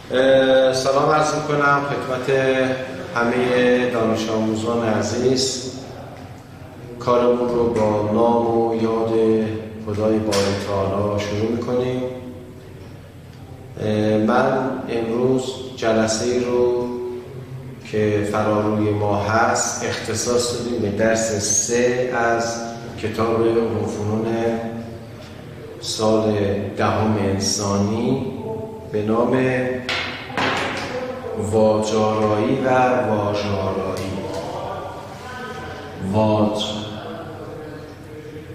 سلام عرض میکنم خدمت همه دانش آموزان عزیز. کارمون رو با نام و یاد خدای باری تعالی شروع میکنیم. من امروز جلسه ای رو که فراروی ما هست اختصاص دادیم به درس 3 از کتاب علوم فنون سال دهم انسانی به نام واج‌آرایی و واژه‌آرایی.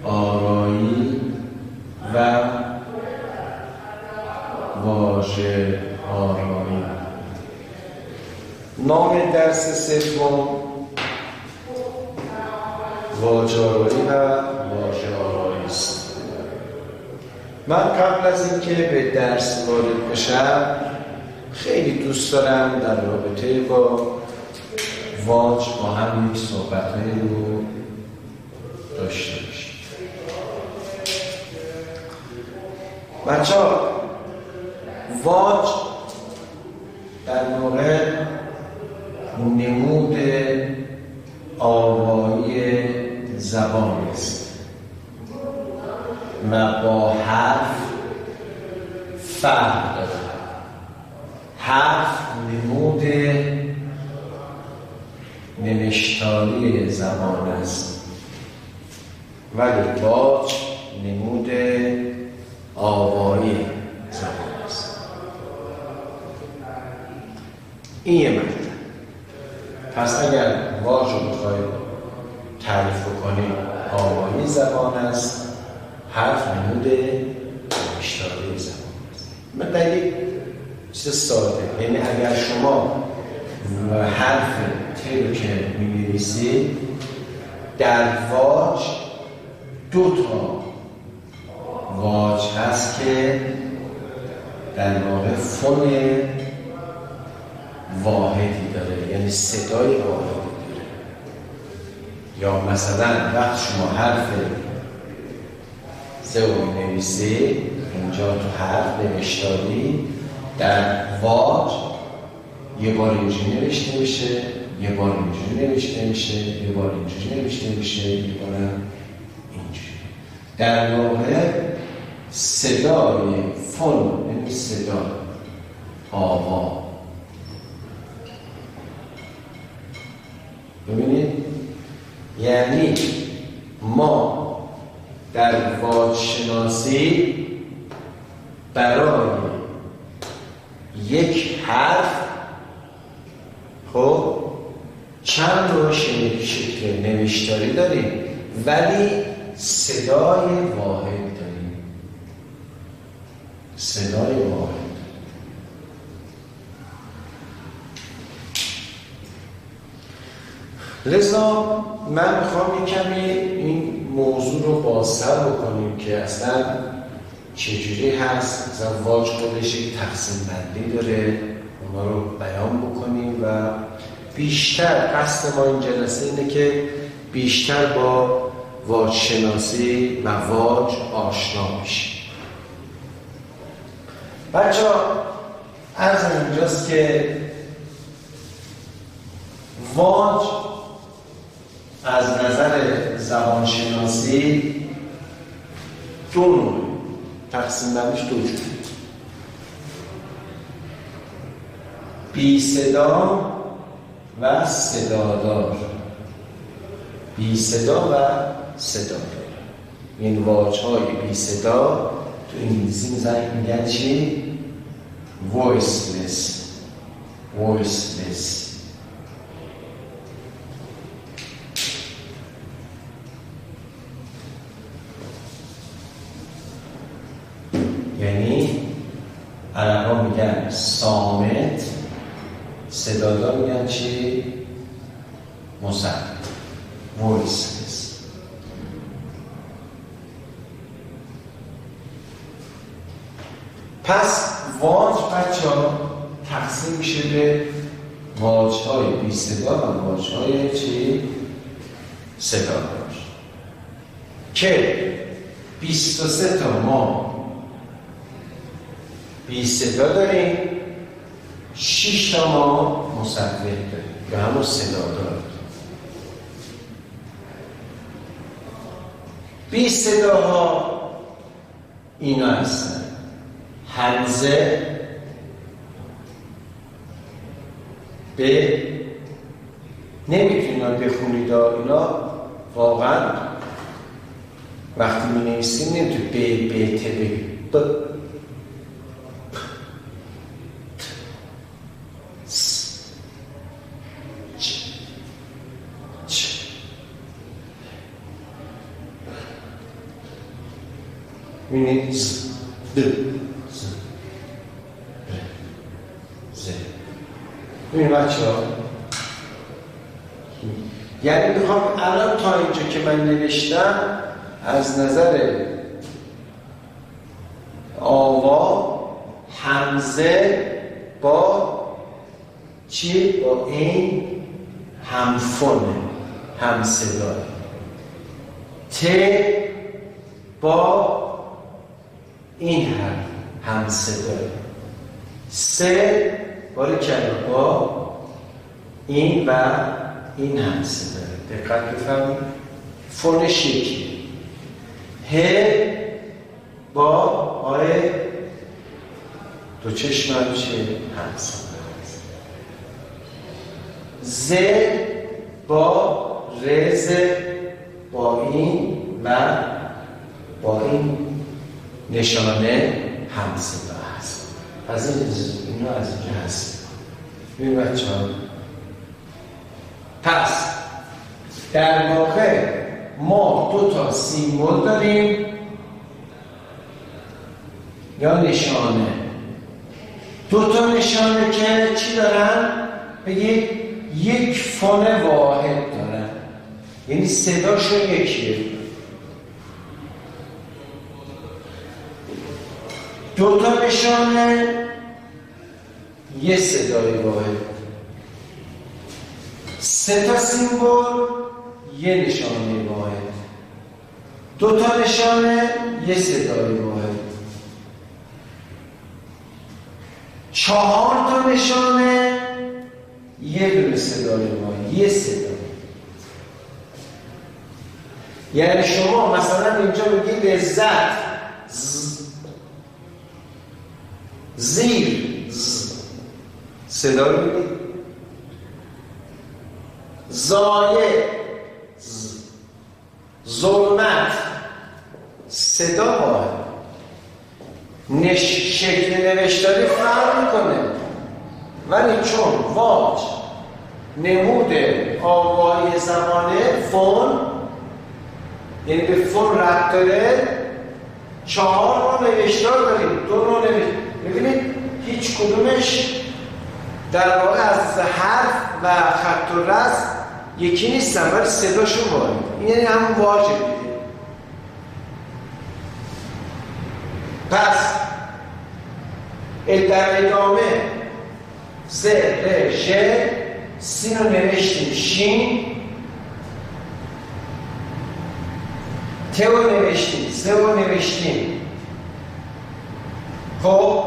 واج‌آرایی و واژه‌آرایی. نام درس سوم واج‌آرایی و واژه‌آرایی است. من قبل از اینکه به درس وارد بشم خیلی دوست دارم در رابطه با واج با هم یک صحبت‌هایی رو داشته باشیم. بچه‌ها، واج در واقع نمود آوایی زبان است و با حرف فرق داره. حرف نمود نوشتاری زبان است ولی واج نمود آوایی زبان است. این یه مطلب. پس اگر واج رو بخواید تعریف کنیم آوایی زبان است، حرف نمود نوشتاری زبان است. من دلیل چیز ساده، یعنی اگر شما حرف ت رو که می‌نویسید در واج 2 تا واج هست که در واقع فون واحدی داره، یعنی صدای واحدی داره. یا مثلا وقت شما حرف ز رو می‌نویسید اینجا تو حرف نوشتاری در واج یه بار اینجوری نوشته میشه، یه بار اینجوری نوشته میشه، یه بار اینجوری نوشته میشه، یه بار اینجوری. در واقع صدای فون، یعنی صدا آوا. ببینید، یعنی ما در واج شناسی برای یک حرف خب چند رو شکل نوشتاری داریم ولی صدای واحد داریم. صدای واحد. لذا من میخوام یک کمی این موضوع رو بازتر بکنیم که اصلا چجوری هست. مثلا واج خودش یک تقسیم بندی داره، اونا رو بیان بکنیم و بیشتر قصد ما این جلسه اینه که بیشتر با واج شناسی و واج آشنا بشیم. بچه‌ها، عرض اینجاست که واج از نظر زبانشناسی 2 نوع تقسیم بندیش 2 جوره: بی صدا و صدادار. بی صدا و صدادار. این واژهای بی صدا تو انگلیسی میگن چی؟ voiceless. voiceless. یعنی عربا میگن صامت، صدادار میگن چی؟ مصمت. voiceless. پس واج بچه‌ها تقسیم میشه به واج‌های بی صدا و واج‌های چی؟ صدادار که 23 تا ما بی صدا داریم 6 تا ما مصور داریم یا همون صدادار. 20 صداها اینا هستن: همزه، به، نمیتونی اینا بخونید، اینا واقعا وقتی می نویسیم نمیتونی به ته بگید. می‌بینید ز ببینید بچه ها، یعنی میخوام الان تا اینجا که من نوشتم از نظر آوا همزه با چی؟ با این همفونه، همصدای. ت با این همصدای. سه باری کلمه با این و این همصدای. دقت بفرمایید، فونش یکی. ه با آره دو چشم چه همصدای. ز با رز با این و با این نشانه همصدا هست. از اینو از اینجا هست. ببین بچه ها، پس در واقع ما دو تا سیمبل داریم یا نشانه. دو تا نشانه که چی دارن؟ بگید یک فون واحد دارن، یعنی صداشون یکیه. دو تا نشانه یه صدای واحد. سه تا سیمبل یه نشانه واحد. دو تا نشانه یه صدای واحد. 4 تا نشانه یه دونه صدای واحد، یه صدا. یعنی شما مثلا اینجا بگید لذت، زیر، صدا رو بگید. زایه، ظلمت، صدا واحد. شکل نوشتاری فرق میکنه، ولی چون واج نمود آوایی زمانه فون، یعنی به فون ربط داره، 4 نوع نوشتار داریم. 2 نوع نوشتار، ببینید هیچ کدومش در واقع از حرف و خط و رسم یکی نیستن، ولی صداشون واحد. این یعنی همون واژه دیگه. پس در ادامه ز، ر، ژ، سین رو نوشتیم شین، ت رو نوشتیم، ز رو نوشتیم، خب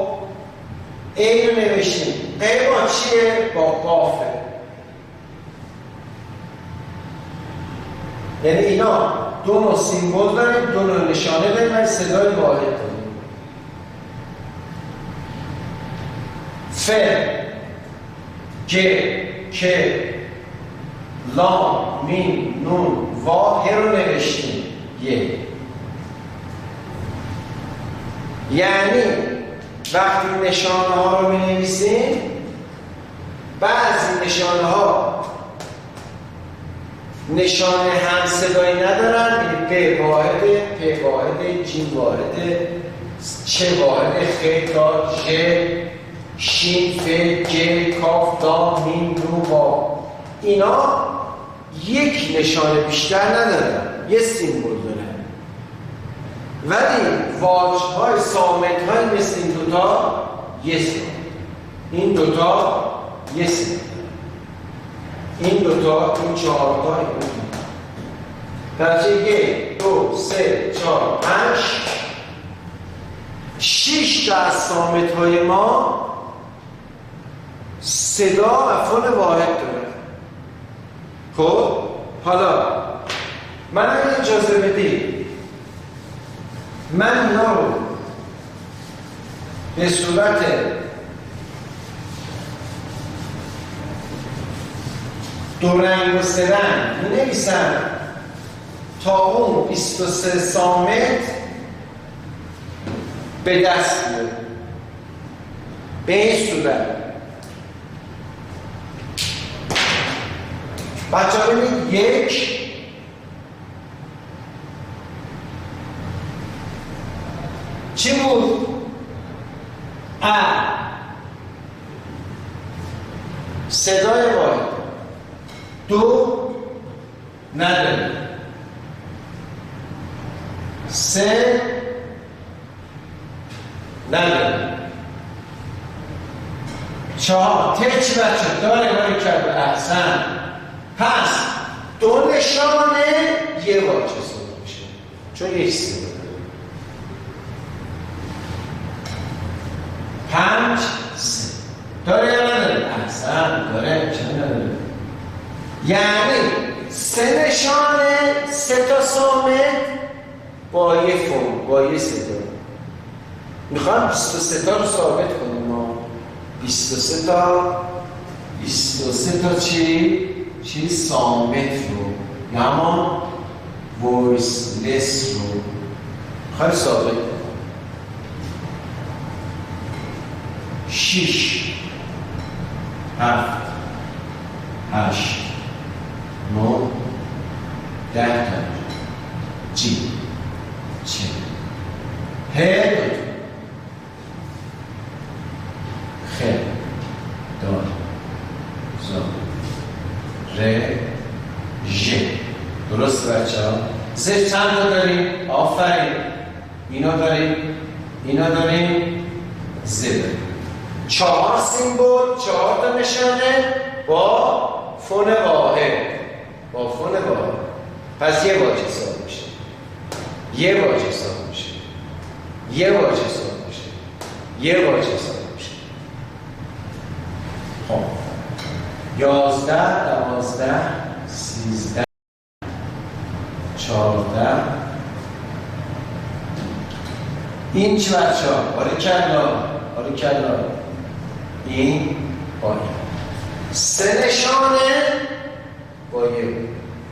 ای رو نوشتیم. ای با چیه؟ با قافه. یعنی اینا دو نوع سیمبل داریم، دو نوع نشانه داریم، ولی صدای واحد داریم. ف، گ، ک، لام، میم، نون، وا، ه رو نوشتیم یه. یعنی وقتی نشانه ها رو می نویسیم، بعضی نشانه ها نشانه هم صدایی ندارن، یعنی ب واحده، پ واحده، جیم واحده، چه واحده، خ، تا، ژ، شین، ف، گ، کاف، دال، میم، نون، واو. اینا یک نشانه بیشتر ندارن، یه سیمبل دارن. ولی واژه‌های صامت‌های مثل این دوتا یه صدا، این دوتا یه صدا، این دوتا، این 4 تا، این دوتا. درجه 1 2 3 4 5 6 تا از صامت‌های ما صدا و فون واحد داره. خب حالا من اگه اجازه بدی من اینا رو به صورت دو رنگ و سه رنگ می نویسم تا اون 23 صامت به دست بیاره. به این صورت بچه ها ببینید یک چی بود؟ صدای واحد. دو نداره. سه نداره. چهار تچ بچه داره باری کرده. احسن. پس دو نشانه یه واجه صدا میشه چون یک صدا داره. پنج سه داره یا نداره؟ احسن داره. چه نداره؟ یعنی سه نشانه سه تا صامت با یه فون با یه صدا. میخوام 23 تا رو ثابت کنیم. ما 23 تا چی صامت رو یا ما وایسلس رو میخوام ثابت کنیم. 6 7 8 9 10 تا جی چه ه خ دال زا ر ژ. درست بچه ها؟ زیر چند تا داریم؟ آفرین. اینا داریم زیر 4 سیمبل 4 تا نشانه با فون واحد. پس یه واژه حساب میشه. یه واژه حساب میشه. خب 11 12 13 14 این چه بچه ها؟ آره کلا این با این سه نشانه با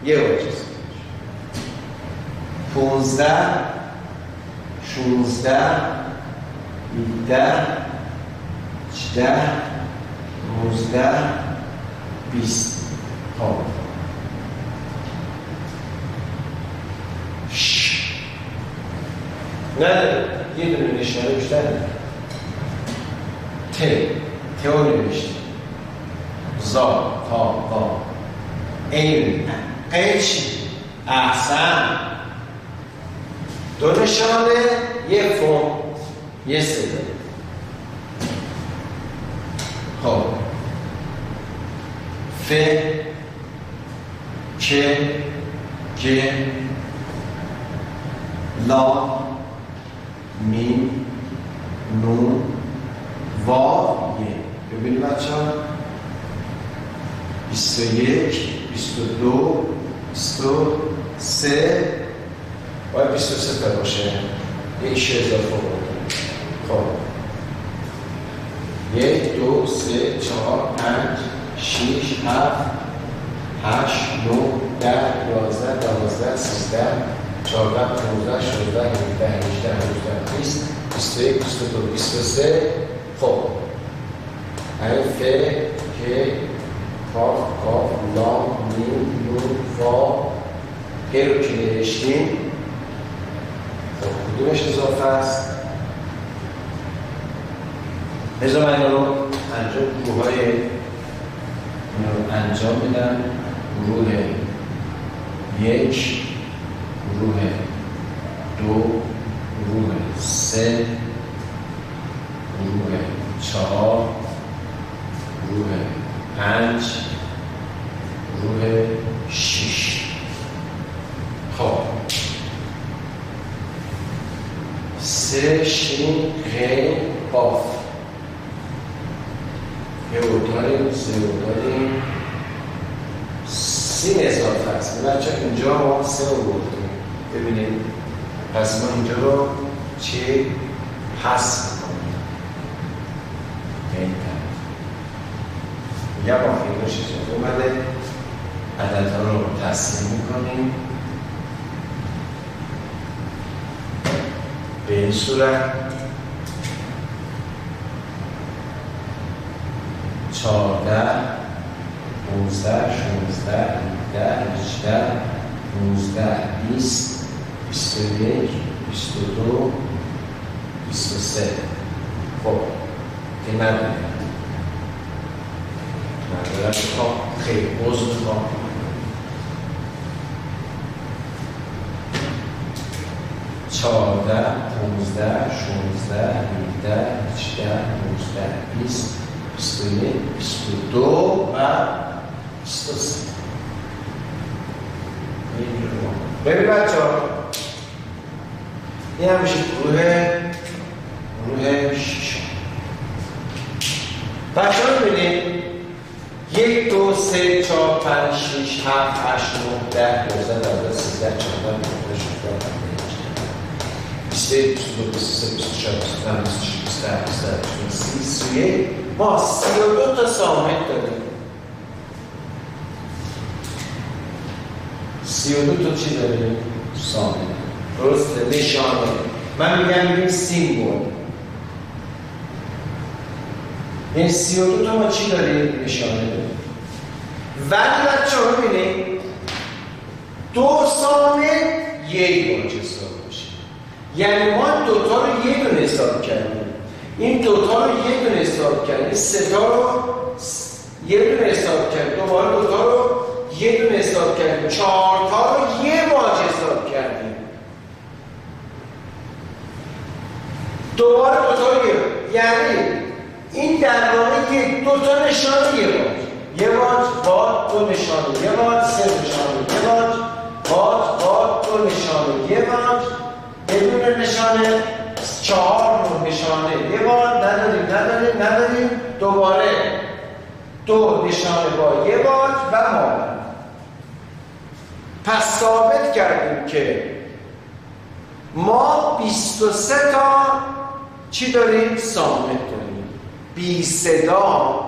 یه واژه 15 16 17 18 19 20. خب نه یه دونه نشانه بیشتر ت رو نوشتیم. زا تا با این قیچی. احسن. دو نشانه یه فون یه صدا. خب ف ک گ لا میم نون وا یه. ببینید بچه ها 21 22 23 باید 23 تا باشه. یک ش اضافه بود. خب 1 2 3 4 5 6 7 8 9 10 11 12 13 14 15 16 17 18 19 20 21 22 23. خب این ف ک کاف کاف لام میم نون وا ه رو که نوشتیم. خب کدومش اضافه است؟ بذار من اینا رو انجام میدم. گروه 1 گروه 2 گروه 3 گروه 4 گروه 5 گروه 6. خب 3 شین غ قاف یه او داریم، سه او داریم، سین اضافه است. بچه اینجا ما سه او بردیم. ببینید پس ما اینجا رو چی حذف میکنیم؟ این طرف میگم با فیلمش اجازه اومده عددها رو تقسیم میکنیم به این صورت 14 15 16 17 18 19 20 21 22 23 خب این نداره خیلی عضو میخوام 14 15 16 17 18 19 20 21 22 و 23 ببین بچه ها این هم میشه گروه 6 بچه ها ببینید 1 2 3 4 5 6 7 8 9 10 11 12 13 14 15 16 22 23 24 25 26 27 28 31 ما 32 تا سامت داریم 32 تا چی داریم؟ سامت درسته؟ نشانه من میگم سیمبول این 32 تا ما چی داریم؟ نشانه داریم ولی بچه ها ببینید 2 سامت یک واژه حساب میشه یعنی ما دوتا رو یه دونه حساب کردیم این دوتا رو یه دونه حساب کردیم سه تا رو یه دونه حساب کردیم دوباره دوتا رو یه دونه حساب کردیم 4 تا رو یه واژه حساب کردیم دوباره دوتا رو یعنی این در واقع دوتا نشانه یه واژه یه واژه با دو نشانه یه واژه سه نشانه یه واژه با دو نشانه یه واژه بدون نشانه 4 نشانه یه بار نداریم دوباره 2 نشانه با یه بار و مابند پس ثابت کردیم که ما 23 تا چی داریم؟ سامت داریم بی صدا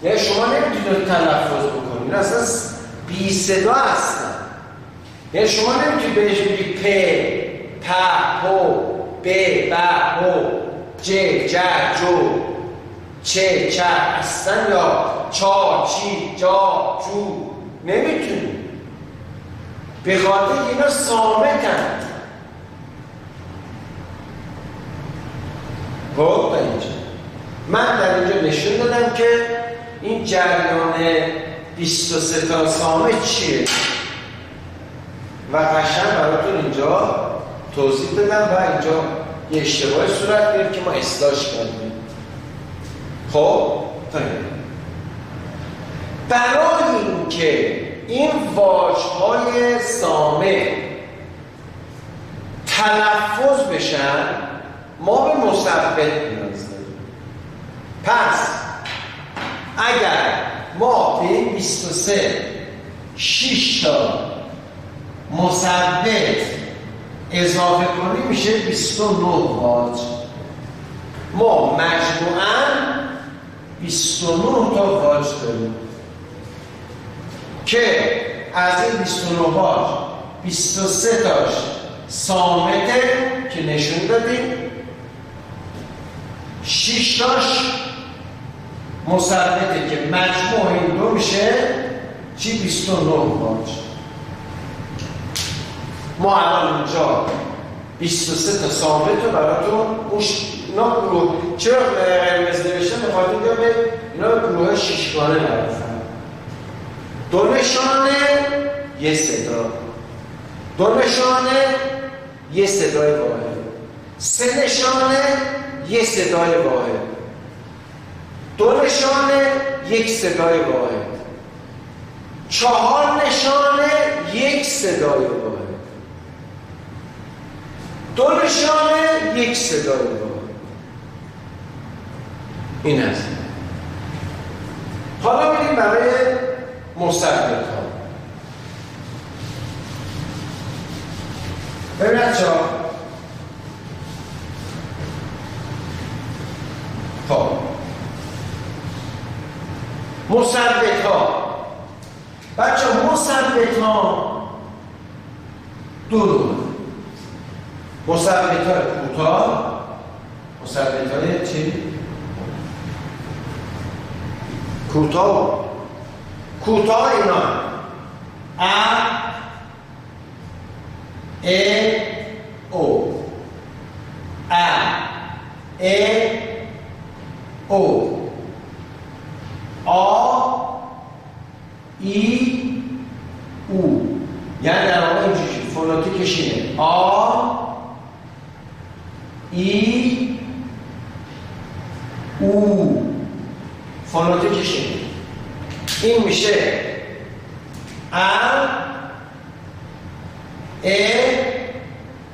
یعنی شما نمیتونید تلفظ بکنید اصلا بی صدا هستن یعنی شما نمیتونید بهش بگید پ پ پو ب ب هو ج ج جو چه چه اصلا یا چا چی جا جو نمیتونید به خاطر اینا سامتن خب تا اینجا من در اینجا نشون دادم که این جریان 23 تا سامت چیه و قشنگ براتون اینجا توضیح دادم و اینجا یه اشتباه صورت گرفت که ما اصلاحش کردیم خب تا اینجا برای اینکه این واژه‌های سامت تلفظ بشن ما به مثبت نیاز داریم پس اگر ما به این 23 6 تا مثبت اضافه کنیم میشه 29 واژه ما مجموعاً 29 تا واژه داریم که از این 29 واژه 23 تاش سامته که نشون دادیم 6 تاش مثبته که مجموع این دو میشه چی 29 واژه ما الان اینجا 23 تا ثابت رو براتون اینا گروه چرا قرمز نوشته بخاطر اینکه اینا گروه ششگانه نرفتن دو نشانه یه صدا دو نشانه یه صدای واحد سه نشانه یه صدای واحد دو نشانه یک صدای واحد 4 نشانه یک صدای واحد 2 نشانه یک صدای واحد این است حالا بریم برای مثبت ها. ببین بچه‌ها، خب مثبت ها، بچه‌ها مثبت ها دو نوع، مثبت های کوتاه، مثبت های چی؟ کوتاه اینا او او ای او، یعنی در واقع اینجوری فونوتیکش اینه ای او، فونوتیکش اینه. این میشه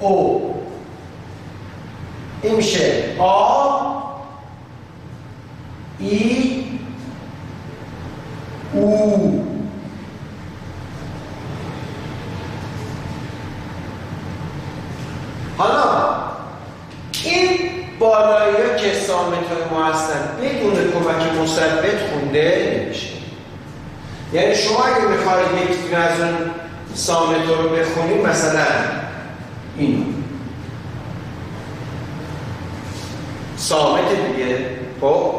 او، این میشه ای او. حالا این بالایی ها که سامت های ما هستن بدون کمک مثبت خونده نمیشه. یعنی شما اگه میخواید یک از اون سامت رو بخونید، مثلا اینو سامت دیگه، خب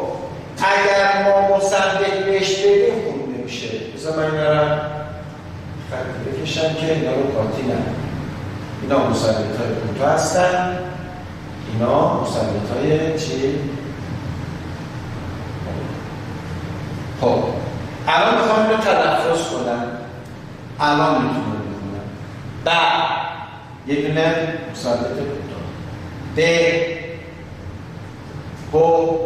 اگر ما مثبت بهش بدیم خونده میشه. بذار من برم خط بکشم که اینا رو قاطی نکنم. اینا مثبت های کوتاه هستن، اینا مثبت های چی؟ خب الان میخوام اینو تلفظ کنم، الان میتونم بکنم. یه دونه مثبت کوتاه، با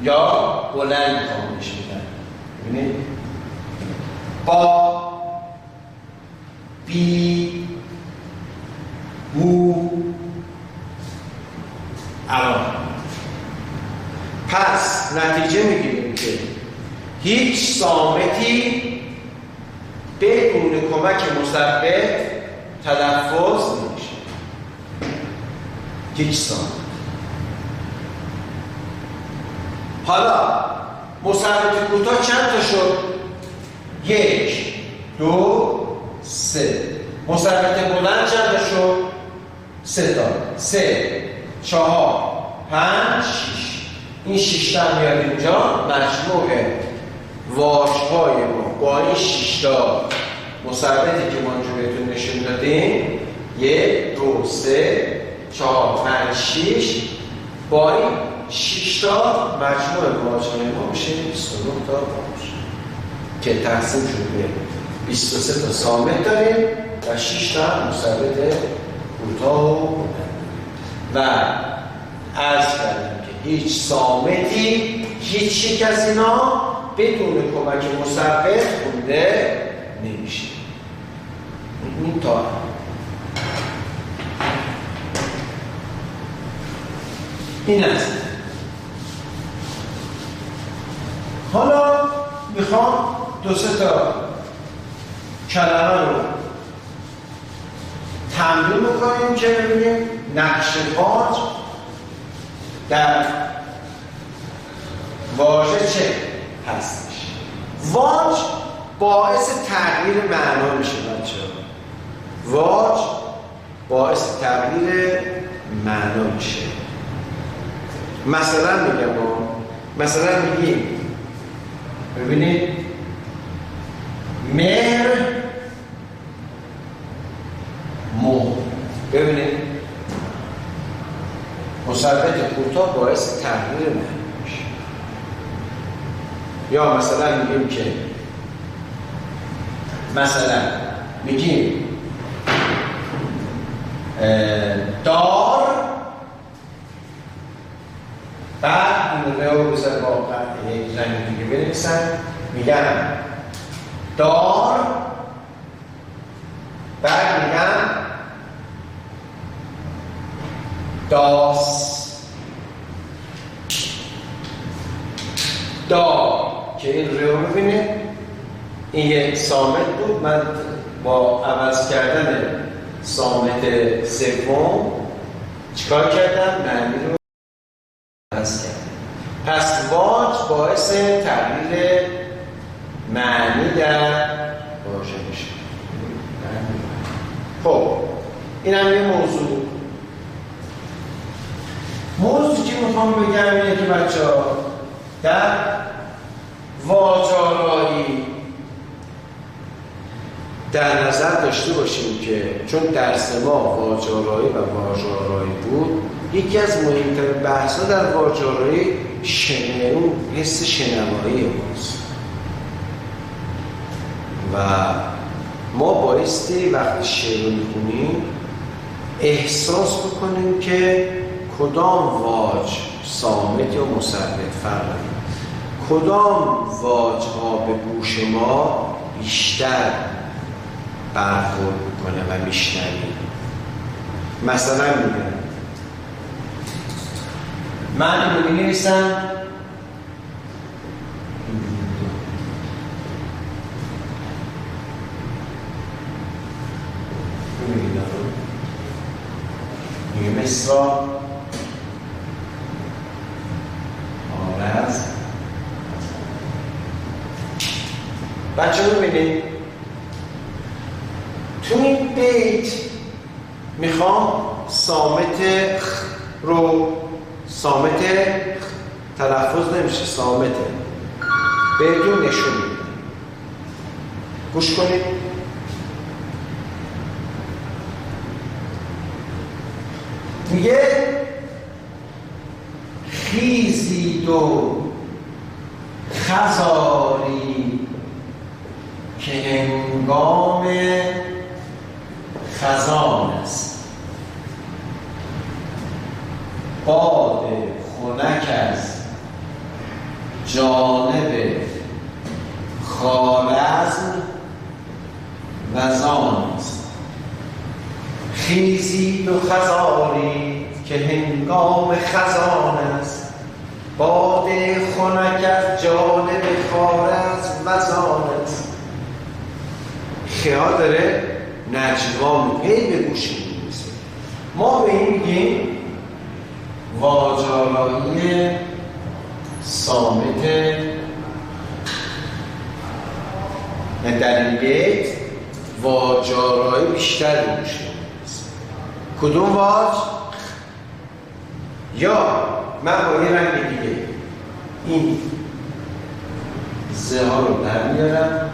یا بلند میخوام بهش میدن. ببینید با بی بو. الان پس نتیجه میگیریم که هیچ صامتی بدون کمک مثبت تلفظ نمیشه. هیچ صامت. حالا مثبت کوتاه چند تا شد؟ 1 2 3. مثبت بلند چند تا شد؟ 3 تا. 3 4 5 6. این 6 تا میاد اینجا. مجموع واژه‌های ما با این 6 تا مثبتی که ما اینجا بهتون نشون دادیم، 1 2 3 4 5 6، با این 6 تا مجموع واژه‌های ما میشه 29 تا واژه که تقسیم شده به 23 تا صامت داریم و 6 تا مثبت کوتاه و بلند. و عرض کردم که هیچ صامتی، هیچ یک از اینا بدون کمک مثبت خونده نمیشه. این تا این است. حالا میخوام 2 3 تا کلمه رو تمرین میکنیم که ببینیم نقش واژ در واژه چه هستش. واژ باعث تغییر معنا میشه بچه‌ها. واژ باعث تغییر معنا میشه. مثلا میگم مثلا میگیم، ببینید مهر مو، ببینید مثبت کوتاه باعث تغییر معنا میشه. یا مثلا میگیم که مثلا میگیم دار، بعد این رو بذار با یک رنگ دیگه بنویسن، میگن دار، بعد میگن داس، دار که این ر رو ببینید این یک صامت بود، من با عوض کردن صامت سوم چیکار کردم؟ معنی رو عوض کردم. پس واج باعث تغییر معنی در واژه میشه. خب این هم یه موضوعی که میخوام بگم اینه که بچه‌ها در واج‌آرایی در نظر داشته باشیم که چون درس ما واج‌آرایی و واژه‌آرایی بود، یکی از مهمترین بحث‌ها در واج‌آرایی اون حس شنوایی ماست و ما بایستی وقتی شعر رو می‌خونیم احساس بکنیم که کدام واج صامت یا مصرف فرق کدام واج‌ها به گوش ما بیشتر برخورد میکنه و میشنویم. مثلا میگم من رو می‌نویسم میگه مصرا آرز بچه رو ببینید تو این بیت میخوام صامت رو صامت تلفظ نمیشه صامته بهتون نشون میدم. گوش کنید. میگه خیزید و خزاری که هنگام خزان است، باد خنک از جانب خوارزم وزان است. خیزید و خزاری که هنگام خزان است، باد خنک از جانب خوارزم وزان است. خیال داره نجوا میگه به گوش میرسه. ما به این میگیم واج‌آرایی صامت. در این بیت واج‌آرایی بیشتر به گوش میرسه. کدوم واج؟ یا من با یه رنگ دیگه این زه ها رو در میارم،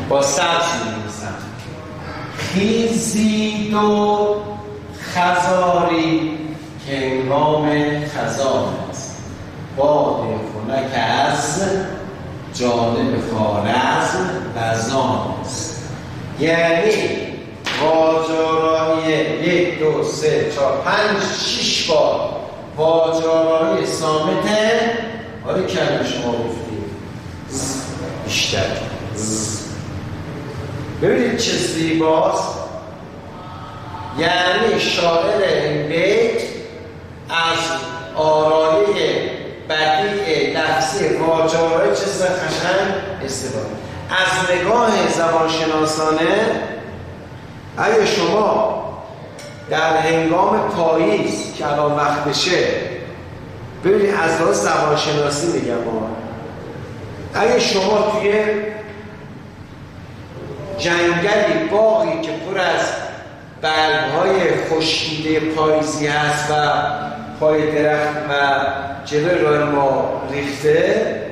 با سبز می‌نویسم. خیزید و خزاری که هنگام خزان است، باد خنک از جانب خوارزم وزان است. یعنی واج‌آرایی 1 2 3 4 5 6 بار واج‌آرایی صامته. آره کلمه شما گفتید بیشتر. ببینید چه زیباست. یعنی شاعر این بیت از آرایه بدیع لفظی واج‌آرایی چه قشنگ استفاده. از نگاه زبانشناسانه اگه شما در هنگام پاییز که الان وقتشه، ببینید از لحاظ زبانشناسی میگم، اگه شما توی جنگلی باغی که پر از برگ‌های خشکیده پاییزی هست و پای درخت و جلوی راه ما ریخته،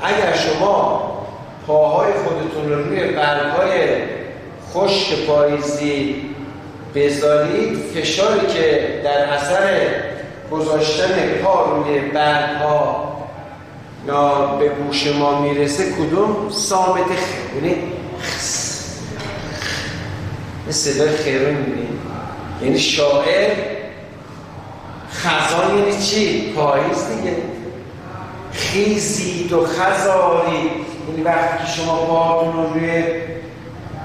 اگر شما پاهای خودتون رو روی برگ‌های خشک پاییزی بذارید، فشاری که در اثر گذاشتن پا روی برگ‌ها به گوش ما میرسه کدوم صامت خیلی صدای خیرون میبینید. یعنی شاعر خزان یعنی چی؟ پاییز دیگه. خیزید و خزاری یعنی وقتی که شما پاهاتون رو روی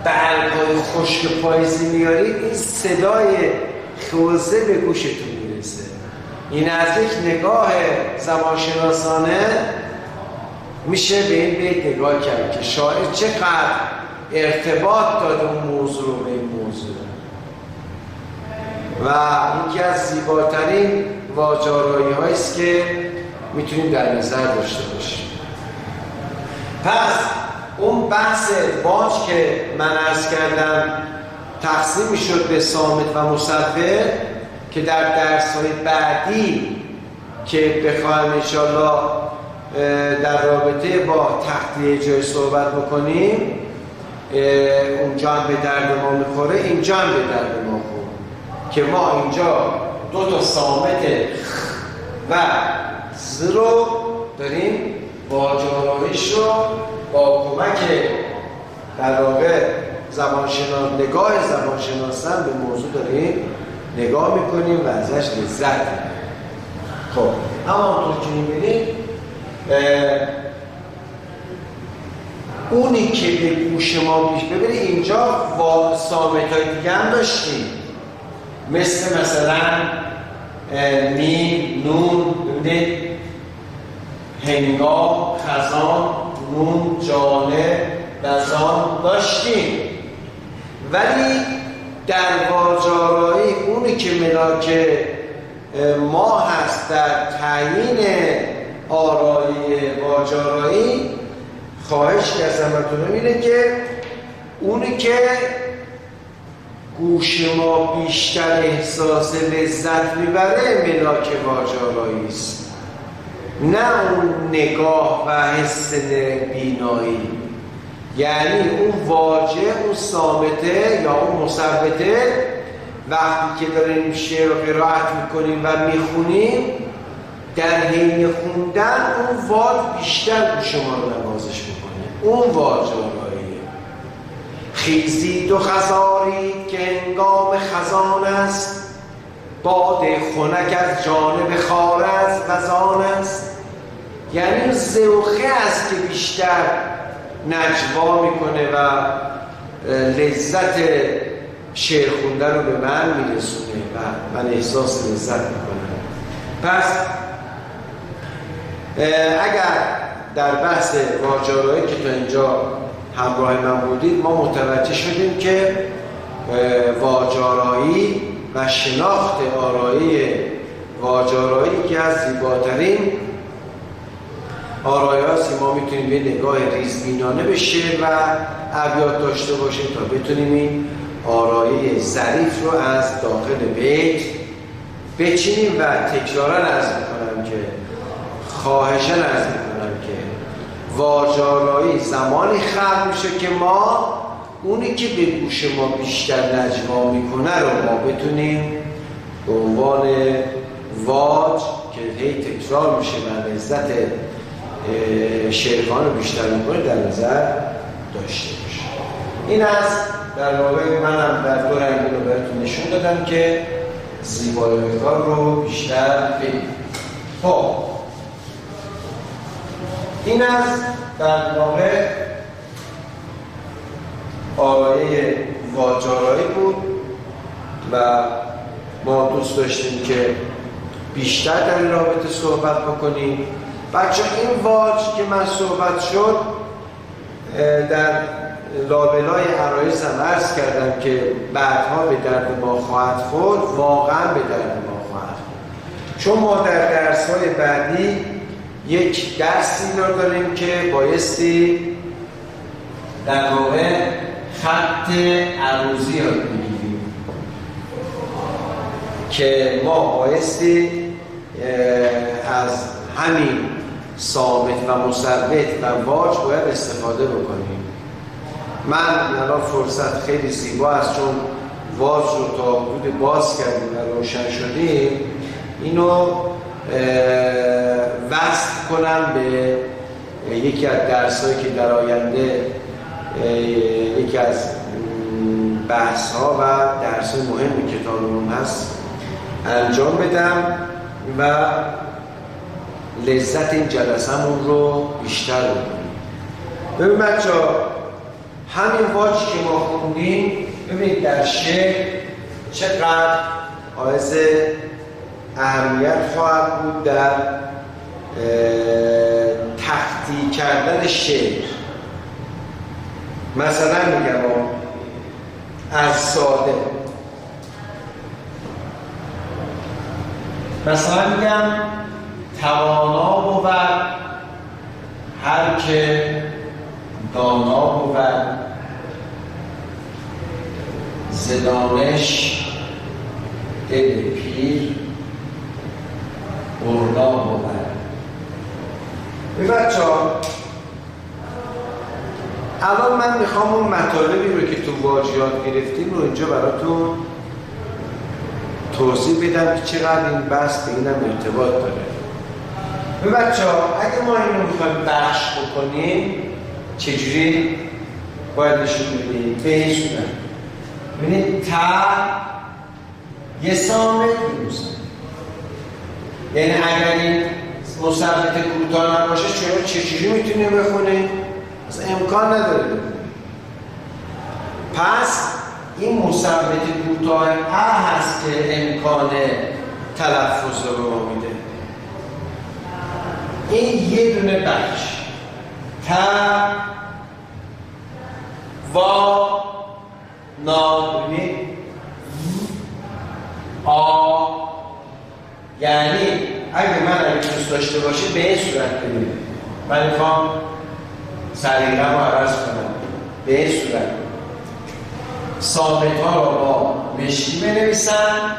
برگ‌های خشک پاییزی میارید، این صدای خوزه به گوشتون میرسه. این از یک نگاه زبانشناسانه میشه به این بیت نگاه کرد که شاعر چقدر ارتباط داده اون موضوع رو به این موضوع و یکی از زیباترین واجارایی هاییست که میتونیم در نظر داشته باشیم. پس اون بحث واج که من عرض کردم تقسیم میشد به صامت و مصور که در درس‌های بعدی که بخوایم انشاءالله در رابطه با تخته جای صحبت بکنیم اونجا هم به درد ما میخوره، اینجا هم به درد ما خورد که ما اینجا دو تا صامت و ز رو داریم واجارایش رو با کمک در واقع نگاه زبانشناسان به موضوع داریم نگاه میکنیم و ازش لذت میبریم. خب همانطور که میبینیم اونی که به گوش ما پیش ببینید اینجا صامت های دیگه هم داشتیم مثلا میم، نون، ببینید هنگام، خزان، نون، جانه، لزان داشتیم، ولی در واجارایی اونی که ملاک ما هست در تعیین آرایی واجارایی خواهش که از همتون اینه که اونی که گوش ما بیشتر احساس لذت میبره ملاک واجارایی است، نه اون نگاه و حس بینایی. یعنی اون واجه، اون صامته یا اون مثبته وقتی که داریم شعر رو قرائت میکنیم و میخونیم در حین خوندن اون واج بیشتر گوش ما رو نوازش میکنه. اون واجاراییه. خیزید و خزارید که هنگام خزان است، باد خنک از جانب خارز وزان است. یعنی ذوقه است که بیشتر نجوا میکنه و لذت شعر خوندن رو به من میرسونه و من احساس لذت میکنم. پس اگر در بحث واجارایی که تا اینجا همراه من بودید ما متوجه شدیم که واجارایی و شناخت آرایی واجارایی که از زیباترین آرایی هست ما میتونیم یه نگاه ریزبینانه به شعر و ابیات داشته باشیم تا بتونیم این آرایی ظریف رو از داخل بیت بچینیم و تکرارا عرض میکنم که خواهشاً عرض میکنم که واجارایی زمانی خلق میشه که ما اونی که به گوش ما بیشتر نجوا میکنه رو ما بتونیم به عنوان واج که هی تکرار میشه و لذت شعرخوان رو بیشتر میکنه در نظر داشته باشه. این از در واقع منم در دو رنگ رو براتون نشون دادم که زیبایی کار رو بیشتر ببینید. خب این از در واقع آرای واجارایی بود و ما دوست داشتیم که بیشتر در این رابطه صحبت بکنیم. بچه این واج که من صحبت شد در لابلای عرایز هم عرض کردم که بعدها به درد ما خواهد خورد، واقعا به درد ما خواهد خورد، چون ما در درس‌های بعدی یک درسی رو داریم که بایستی در واقع خط عروضی یاد بگیریم که ما بایستی از همین صامت و مثبت و واج باید استفاده بکنیم. من الان فرصت خیلی زیبا است چون واج رو تا حدود باز کردیم و روشن شدیم، اینو وصل کنم به یکی از درس‌هایی که در آینده یکی از بحث‌ها و درس‌های مهم کتابمون هست انجام بدم و لذت این جلسه‌مون رو بیشتر بکنیم. ببین بچه ها، همین واجی که ما خوندیم ببینید در شعر چقدر حائز اهمیت خواهد بود در تخطی کردن شعر. مثلا میگم از ساده، مثلا میگم توانا بود هر که دانا بود، ز دانش دل پیر برنا بود. بچه ها الان من میخوام اون مطالبی رو که تو واژیات گرفتیم رو اینجا براتون توضیح بدم که چقدر این بحث به اینم ارتباط داره. بچه ها اگه ما اینو میخوایم بخش بکنیم چجوری باید نشون بدیم؟ به این صورت ببینید تا یه سامت می‌نویسن، یعنی اگر این مثبت کوتاه نباشه شما چجوری میتونیم بخونیم؟ اصلا امکان نداره بخونیم. پس این مثبت کوتاه هست که امکان تلفظ رو به ما میده. این یه دونه بخش تا وا نابونی آ، یعنی اگه دوست داشته باشه به این صورت ببینید. من میخوام سلیقه‌مو عوض کنم به این صورت. ثابت ها رو با مشکی بنویسن،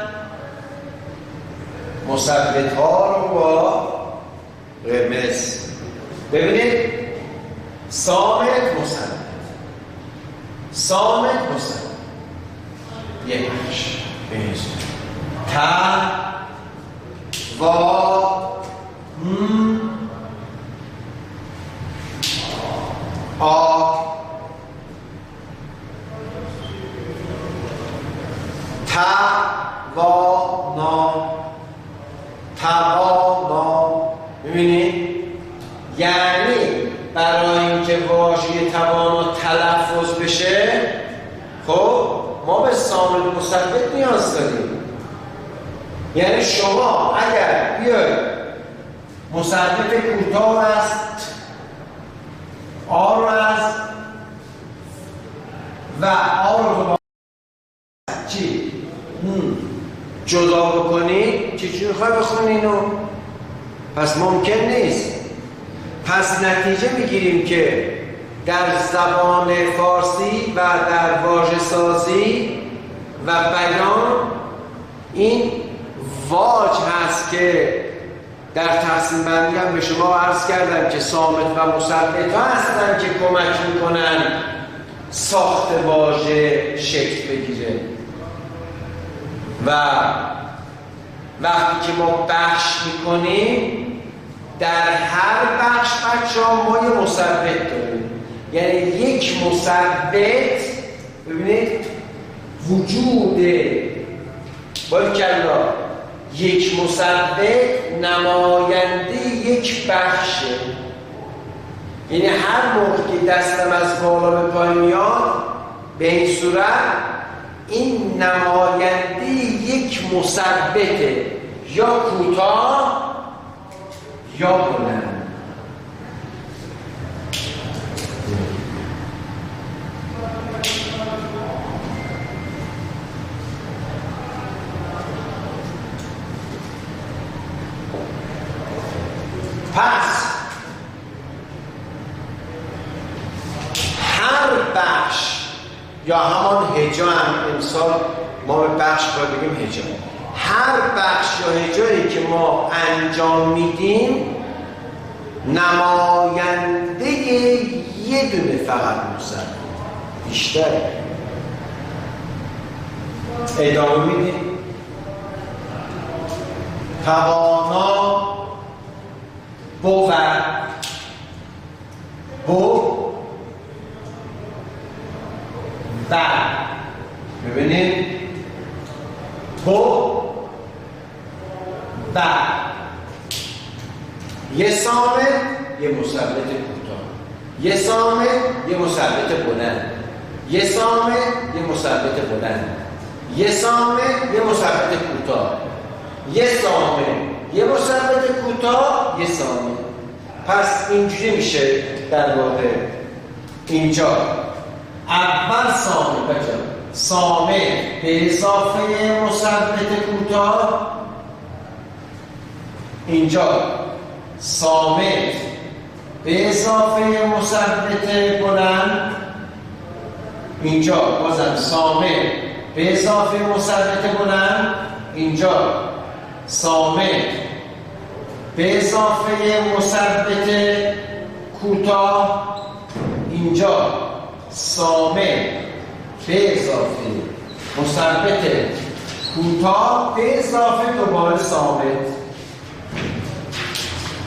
مثبت ها رو با قرمز. ببینید ثابت مثبت، ثابت مثبت، یک بخش به این صورت. تا وا آ تا وا نا، توانا. می‌بینید؟ یعنی برای اینکه واژه توانا تلفظ بشه خب ما به صامت مثبت نیاز داریم. یعنی شما اگر بیاید مثبت کوتاه است آ رو از و آ رو با چی؟ جدا بکنید چی میخوای بخونی اینو؟ پس ممکن نیست. پس نتیجه میگیریم که در زبان فارسی و در واژه سازی و بیان این واج هست که در تقسیم بندی هم به شما عرض کردم که صامت و مثبت ها هستن که کمک میکنن ساخت واژه شکل بگیره. و وقتی که ما بخش میکنیم در هر بخش بچه‌ها ما یه مثبت داریم. یعنی یک مثبت ببینید وجود باریکالله یک مثبت نماینده یک بخشه. یعنی هر موقع که دستم از بالا به پایین میاد به این صورت این نماینده یک مثبته، یا کوتاه یا بلند. پس هر بخش یا همان هجا هم امسال ما به بخش باید بگیم هجا، هر بخش یا هجایی که ما انجام میدیم نماینده یه دونه فقط موزن بیشتر ادامه میدیم. توانا بود و ببینید و یه صامت یه مثبت کوتاه، یه صامت یه مثبت بلند، یه صامت یه مثبت بلند، یه صامت یه مثبت کوتاه، یه صامت یه مثبت کوتاه، یه صامت. پس اینجوری میشه در واقع اینجا اول صامت بچه صامت به اضافه مثبت کوتاه، اینجا صامت به اضافه مثبت بلند، اینجا بازم صامت به اضافه مثبت بلند، اینجا صامت به اضافه مثبت کوتاه، اینجا صامت به اضافه مثبت کوتاه به اضافه دوباره صامت.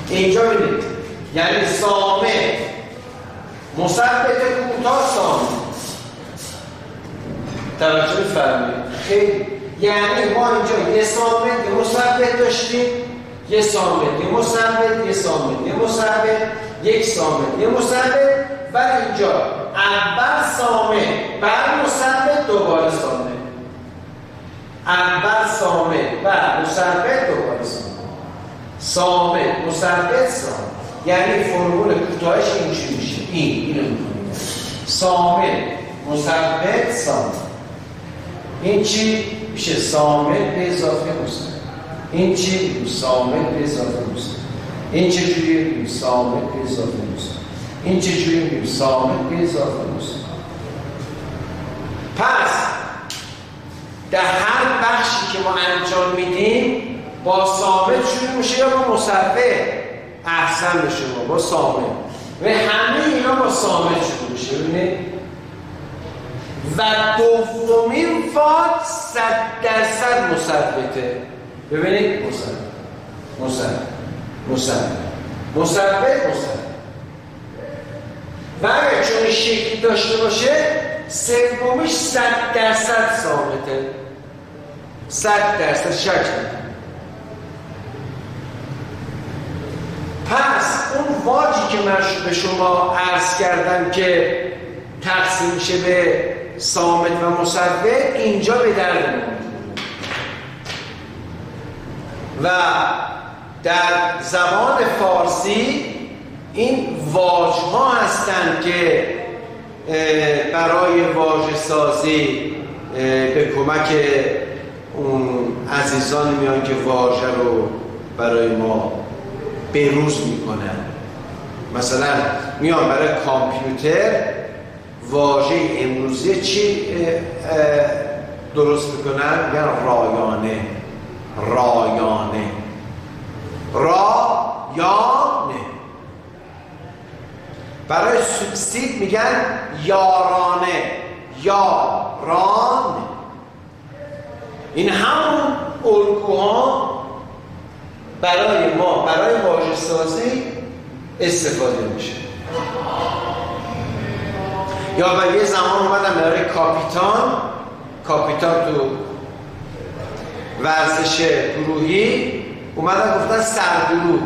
اینجا ببینید یعنی صامت مثبت کوتاه صامت. توجه بفرمایید خیلی، یعنی ما اینجا یه صامت یه مثبت داشتیم، یه صامت یه مثبت، یه صامت یه مثبت، یک صامت یه مثبت، و اینجا اول صامت بعد مثبت دوباره صامت، اول صامت بعد مثبت دوباره صامت، صامت مثبت صامت. یعنی فرمول کوتاهش اینجوری میشه، اینو می‌کنیم صامت مثبت صامت. این چی میشه؟ صامت به اضافه مثبت. این چی؟ صامت به اضافه مثبت. این چجوریه؟ صامت به اضافه مثبت. این چجوریه؟ صامت به اضافه مثبت. پس در هر بخشی که ما انجام میدیم با صامت شروع میشه یا با مثبت؟ احسن به شما، با صامت. و همه اینا با صامت شروع میشه. ببینید و دومین فاز 100% مثبته. ببینید مثبت و اگر چون شکلی داشته باشه سومیش 100% صامته، 100% شک نکنید. پس اون واجی که من به شما عرض کردم که تقسیم میشه به صامت و مثبت اینجا به درد ما و در زبان فارسی این واژها هستند که برای واژه سازی به کمک اون عزیزان میان که واژه رو برای ما بروز میکنن. مثلا میان برای کامپیوتر واژه امروزی چی درست میکنن؟ میگن رایانه. برای سوبسید میگن یارانه. این همون الگوها برای ما برای واژه سازی استفاده میشه. یا برای یه زمان اومدن برای کاپیتان تو ورزش گروهی اومدن گفتن سرگروه،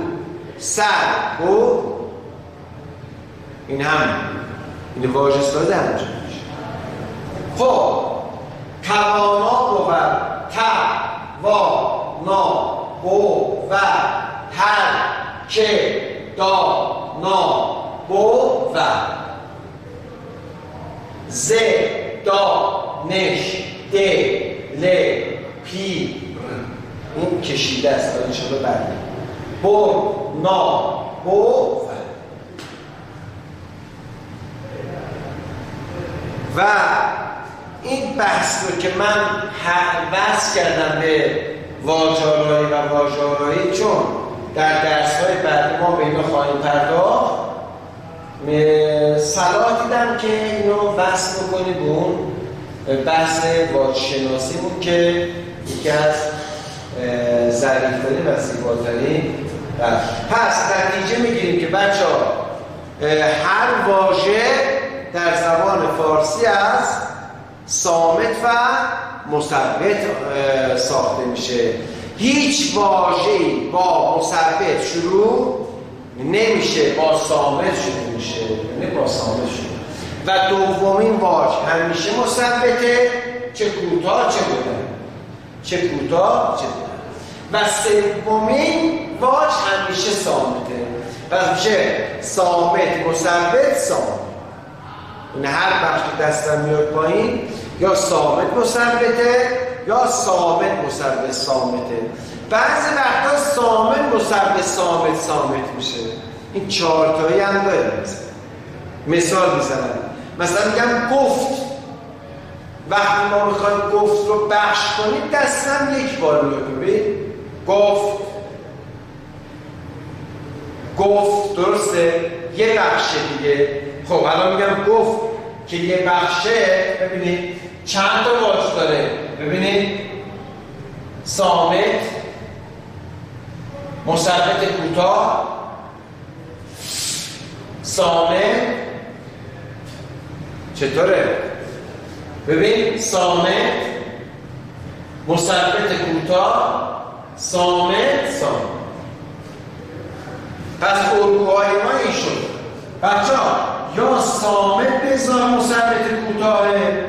این واژه سازی همونجا میشه. خب توانا بود، توانا بود، هر که دانا بود، ز دانش دل پیر، این کشیده است تا انشاءالله بعد برنا بود. و این بحث رو که من بحث کردم به واژه‌آرایی و واژه‌آرایی، چون در درس‌های بعدی ما به اینو خواهیم پرداخت، صلاح دیدم که اینو بحث بکنیم به اون بحث واژه‌شناسیمون که یکی از ظریف‌ترین و زیباترین. پس نتیجه میگیریم که بچه‌ها هر واژه در زبان فارسی از صامت و مثبت ساخته میشه. هیچ واژه‌ای با مثبت شروع نمیشه با صامت شروع میشه، یعنی با صامت شروع. و دومین واژ همیشه مثبته، چه کوتاه چه بلند، چه کوتاه چه بلند. و سومین واژ همیشه صامته، پس میشه صامت مثبت صامت. این هر بخش که دستم میاد پایین یا صامت مثبته یا صامت مثبت صامته. بعضی وقتا صامت مثبت صامت میشه. این 4 تایی هم داره. مثال میزنم، مثلا میگم گفت. وقتی ما میخوایم گفت رو بخش کنیم دستم یک بار میاد. ببین گفت، گفت درسته یه بخشه دیگه. خب الان میگم گفت که یه بخشه. ببینید چند تا واژه داره. ببینید صامت، مثبت کوتاه، صامت. چطوره؟ ببین صامت، مثبت کوتاه، صامت. پس الگوهای ما این شد بچه‌ها، یا صامت به اضافه مثبت کوتاهه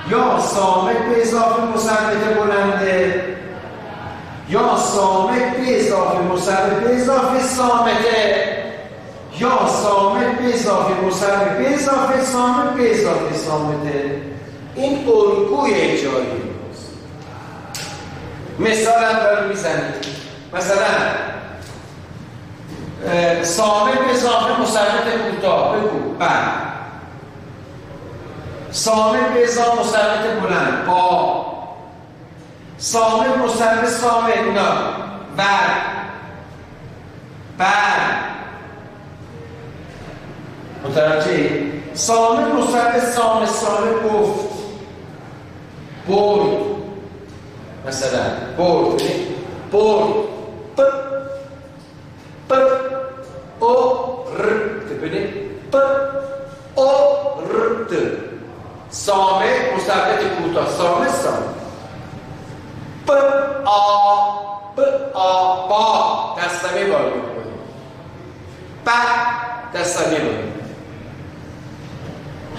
یا صامت به اضافه مثبت بلنده یا صامت به اضافه مثبت به اضافه صامته یا صامت به اضافه مثبت به اضافه صامت به اضافه صامته. این الگوی اجرایی است. مثال هم داریم میزنید. مثلا صامت به اضافه مثبت کوتاه بگو بند. صامت به اضافه مثبت بلند با. صامت مثبت صامت نه بند. متوجه؟ صامت مثبت صامت گفت. برد. مثلا برد پ او ر ببینید پ او ر ت. صامت مثبت کوتاه صامت پ آ با دستمی بالا می‌کنیم. پ دستمی بالا.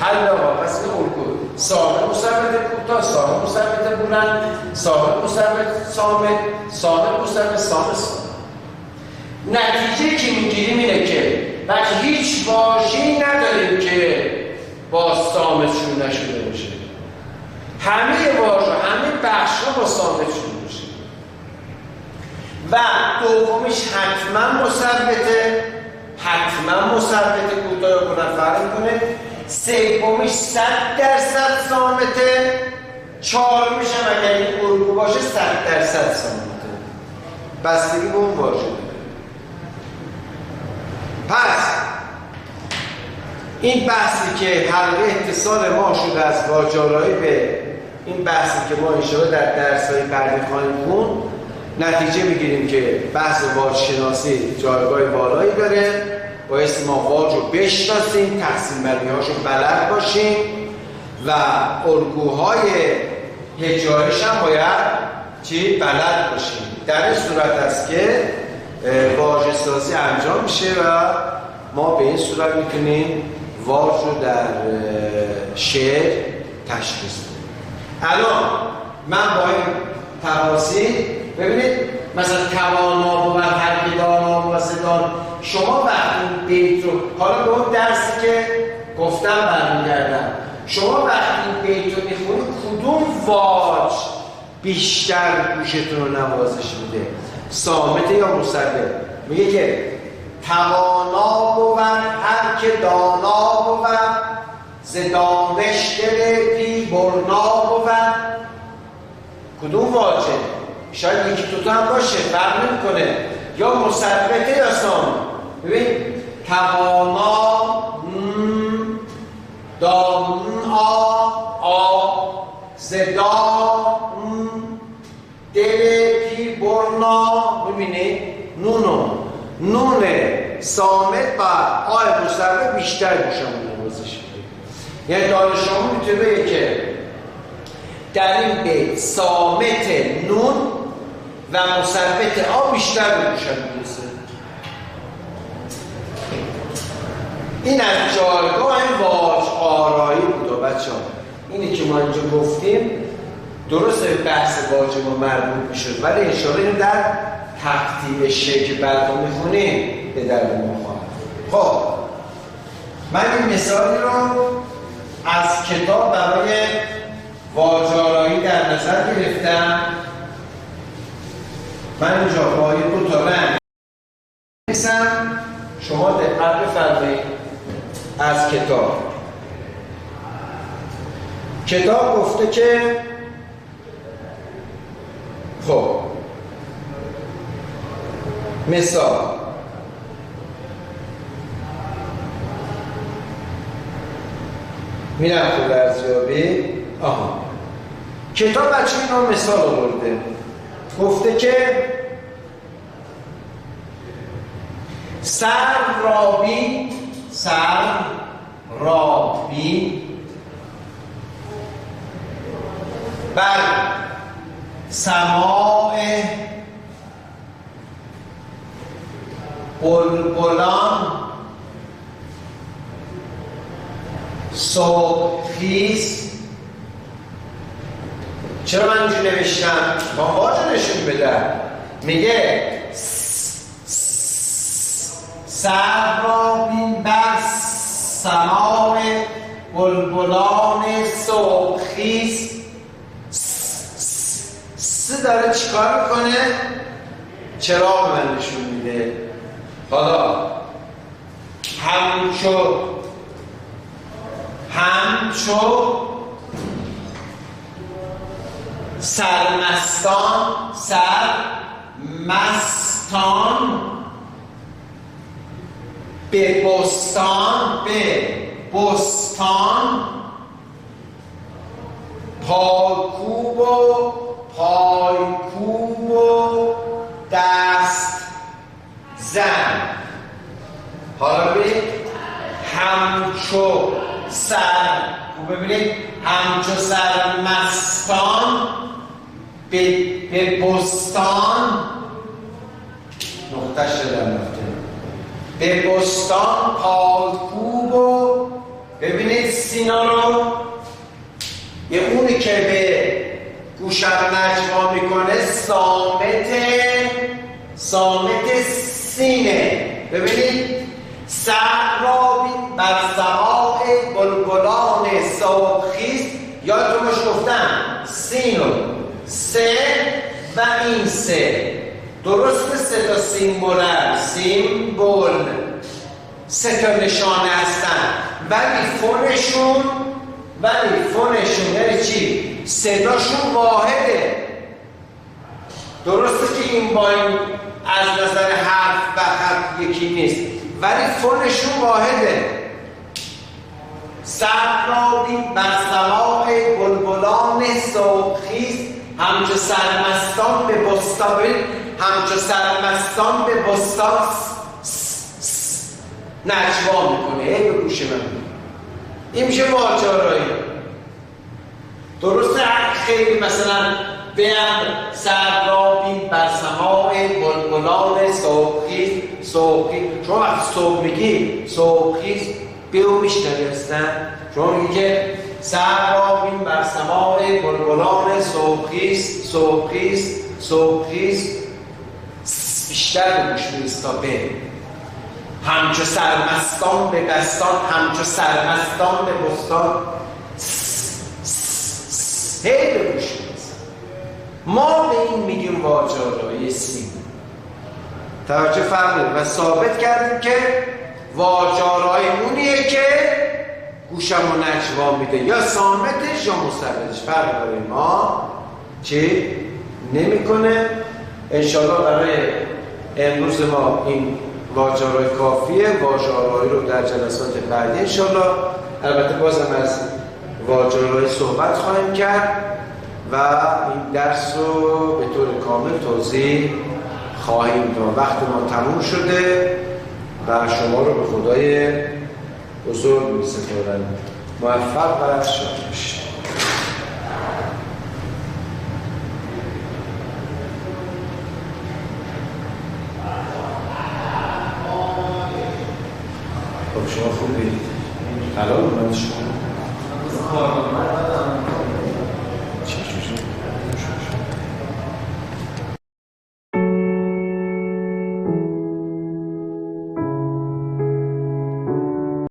حل آقا پس این الگو صامت مثبت کوتاه، صامت مثبت بلند، صامت مثبت صامت مثبت. نتیجه که میگیریم اینه که بچه هیچ واژه‌ای نداریم که با صامت شروع نشده باشه. همه واژه، همه بخش‌ها با صامت شروع میشه. و دومیش حتما مثبت کوتاه و بلند فرق می‌کنه. سومیش 100% صامته. چهارمیش هم اگر این الگو باشه 100% صامته. بستگی به اون واژه. پس این بحثی که حلقه اتصال ما شده از واژه‌آرایی به این بحثی که ما انشاءالله در درس‌های بعدی خواهیم خوند، نتیجه میگیریم که بحث واژه‌شناسی جایگاه بالایی داره. باید ما واژه رو بشناسیم، تقسیم بندی‌هاشو بلد باشیم و الگوهای هجاییش هم باید بلد باشیم. در این صورت است که واژه سازی انجام میشه و ما به این صورت میتونیم واژه رو در شعر تشخیص بدیم. الان من با این تفاصیل ببینید مثلا توانا بود هر که دانا بود زدان. شما وقتی بیت رو حالا به اون درسی که گفتم برمیگردم، شما وقتی بیت رو میخونید کدوم واژ بیشتر گوشتون رو نوازش میده؟ صامته یا مثبت؟ میگه که توانا بود هر که دانا بود ز دانش دل بی برنا بود. کدوم واژه؟ شاید یکی دوتا هم باشه فرق نمی‌کنه، یا مثبته یا صامت. ببین توانا دان آ زدا دل پی برنا. ببینید نون صامت با آی مثبت بیشتر گوشمون نوازش میده. یعنی دانشمون میتونه بگه که در این بیت صامت نون و مثبت آ بیشتر به گوشم میرسه. این از جایگاه واج آرایی بود بچه ها. اینی که ما اینجا گفتیم درسته بحث واج ما مربوط میشد، ولی انشاءالله این در تقطیع شکل بعد رو میخونیم به درد ما خواهد. خب من این مثالی رو از کتاب برای واج آرایی در نظر گرفتم. من اینجا با دو تا رنگ می‌نویسم، شما دقت بفرمایید. از کتاب گفته که خب مثال میرم خود ارزیابی. کتاب بچه اینا مثال آورده، گفته که سررابی بر سماع بلبلان صبحخیز. چرا من اینجور نوشتم؟ با واژه نشون بدم. میگه سررابی بر سماع بلبلان صبحخیز. داره چیکار میکنه؟ چراغ من نشون میده. حالا همچو سرمستان به بستان پایکوب و دست زن. حالا ببینید همچو ببینید همچو سرمستان به بستان نقطه شدن رفته به بستان پایکوب و ببینید سینا رو یه اونی که به گوشم نجوا میکنه سامت سینه. ببینید سررابی بر سماع بلبلان صبحخیز. یادتون باشه گفتم سین و سه و این سه درسته، سه تا سیمبل سه تا نشانه هستن، ولی فونشون یعنی چی؟ صداشون واحده. درسته که این با این از نظر حرف و خط یکی نیست، ولی فونشون واحده. سررابی بر سماع بلبلان صبحخیز همچو سرمستان به بستان نجوا میکنه. ای به گوش من این میشه واج آرایی. درسته خیلی مثلا بیان سررابی بر سماع بلبلان صبحخیز. شما وقتی صبح میگی صبحخیز بیو میشنوی هستن. شما میگی که سررابی بر سماع بلبلان صبحخیز بیشتر به گوش میرسی تا به همچو سرمستان به بستان، همچو سرمستان به بستان هی به گوش میرسی. ما به این میگیم واج آرایی سین. توجه فرمودید و ثابت کردیم که واج آرایی اونیه که گوشم رو نجوا میده، یا صامتش یا مستقلش، فرق برای ما چی نمیکنه. انشاءالله برای امروز ما این واج آرایی کافیه. واج آرایی رو در جلسات بعدی انشاءالله البته بازم از واج آرایی صحبت خواهیم کرد و این درس رو به طور کامل توضیح خواهیم داد. وقت ما تموم شده و شما رو به خدای بزرگ می‌سپارم. موفق و شاد باشید. خب شما خوب برید. حالا اومد شما